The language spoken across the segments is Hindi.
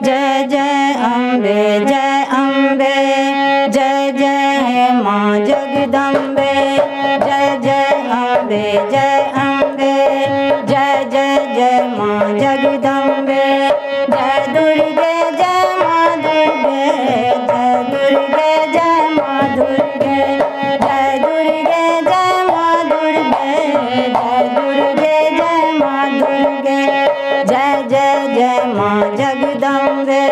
जय जय अम्बे जय अम्बे, जय जय माँ जगदम्बे, जय जय अम्बे जय अम्बे, जय जय जय माँ जगदम्बे, जय दुर्गे जय माँ दुर्गे, जय दुर्गे जय माँ दुर्गे, जय दुर्गे जय माँ दुर्गे, जय दुर्गे जय माँ दुर्गे, जय जय जय माँ जगदम्बे,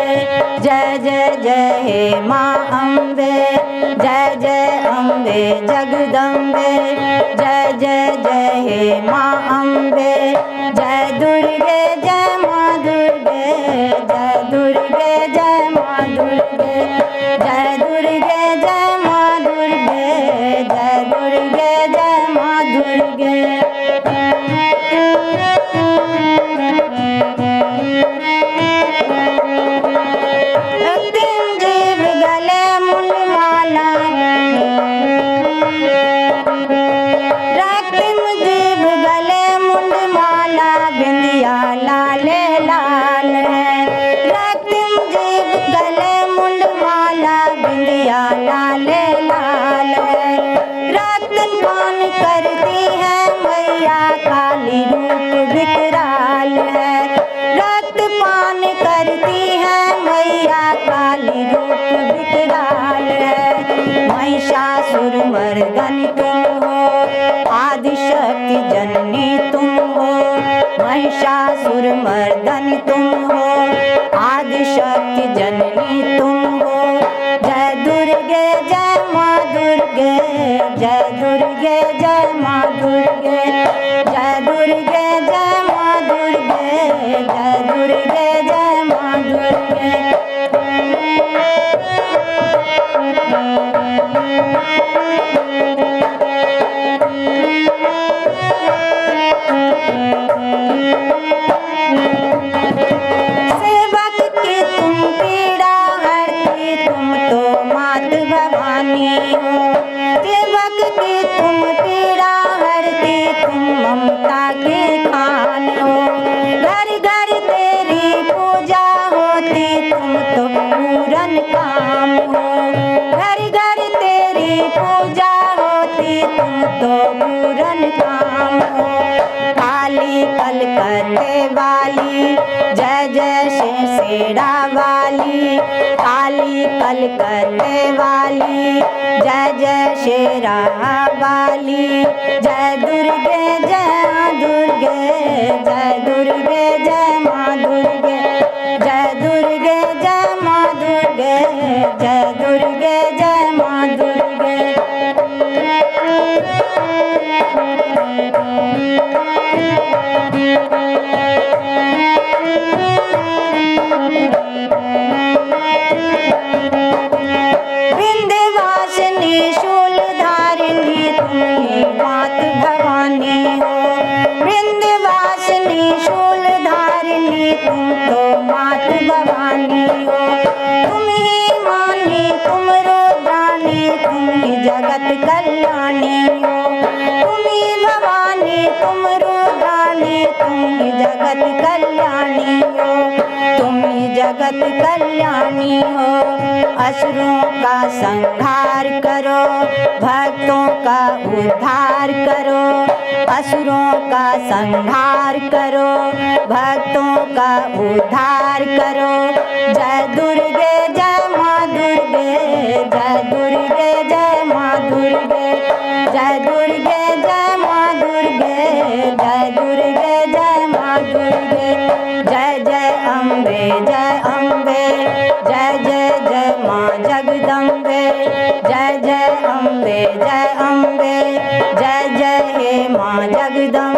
जय जय जय हे माँ अम्बे, जय जय अम्बे जगदम्बे, जय जय जय हे माँ अम्बे, जय दुर्गे जय माँ दुर्गे, जय दुर्गे जय माँ दुर्गे, जय दुर्गे जय माँ दुर्गे, जय दुर्गे जय माँ दुर्गे। करती है मैया काली रूप विकराल है, रक्त पान करती है मैया काली रूप विकराल है। महिषासुर मर्दनी तुम हो, आदिशक्ति जननी तुम हो, महिषासुर मर्दनी तुम हो, आदिशक्ति जननी तुम हो, जय दुर्गे जय माँ दुर्गे, जय दुर्गे जय माँ दुर्गे, जय दुर्गे जय माँ दुर्गे, जय दुर्गे जय माँ दुर्गे। सेवक की तुम पीड़ा हरती, तुम तो मात भवानी हो, सेवक की तुम पीड़ा हरती, तुम ममता की खान हो, घर घर तेरी पूजा होती, तुम तो पूरन काम हो, घर घर तेरी पूजा होती, तुम तो पूरन काम हो। काली कलकत्ते वाली, जय जय शेरा वाली, काली कलकत्ते वाली, जय जय शेरा वाली, जय दुर्गे जय माँ दुर्गे, जय दुर्गे जय माँ दुर्गे, जय दुर्गे जय माँ दुर्गे, जय दुर्गे जय माँ दुर्गे। विंध्यवासिनी शूलधारिणी तुम ही मात भवानी हो, विंध्यवासिनी शूलधारिणी तुम तो मात भवानी हो, तुम ही मानी तुम रुद्राणी, तुम ही जगत कल्याणी हो, तुम ही भवानी तुम रुद्राणी, तुम ही जगत कल्याणी हो, तुम ही जगत कल्याणी हो। असुरों का संहार करो, भक्तों का उद्धार करो, असुरों का संहार करो, भक्तों का उद्धार करो, जय दुर्गे जय माँ दुर्गे, जय दुर्गे जय माँ दुर्गे, जय दुर्गे जय माँ दुर्गे, जय दुर्गे जय माँ दुर्गे, जय जय अम्बे जय अम्बे, जय जय जय माँ जगदम्बे, जय जय अम्बे जय अम्बे, जय जय हे माँ जगदम्बे।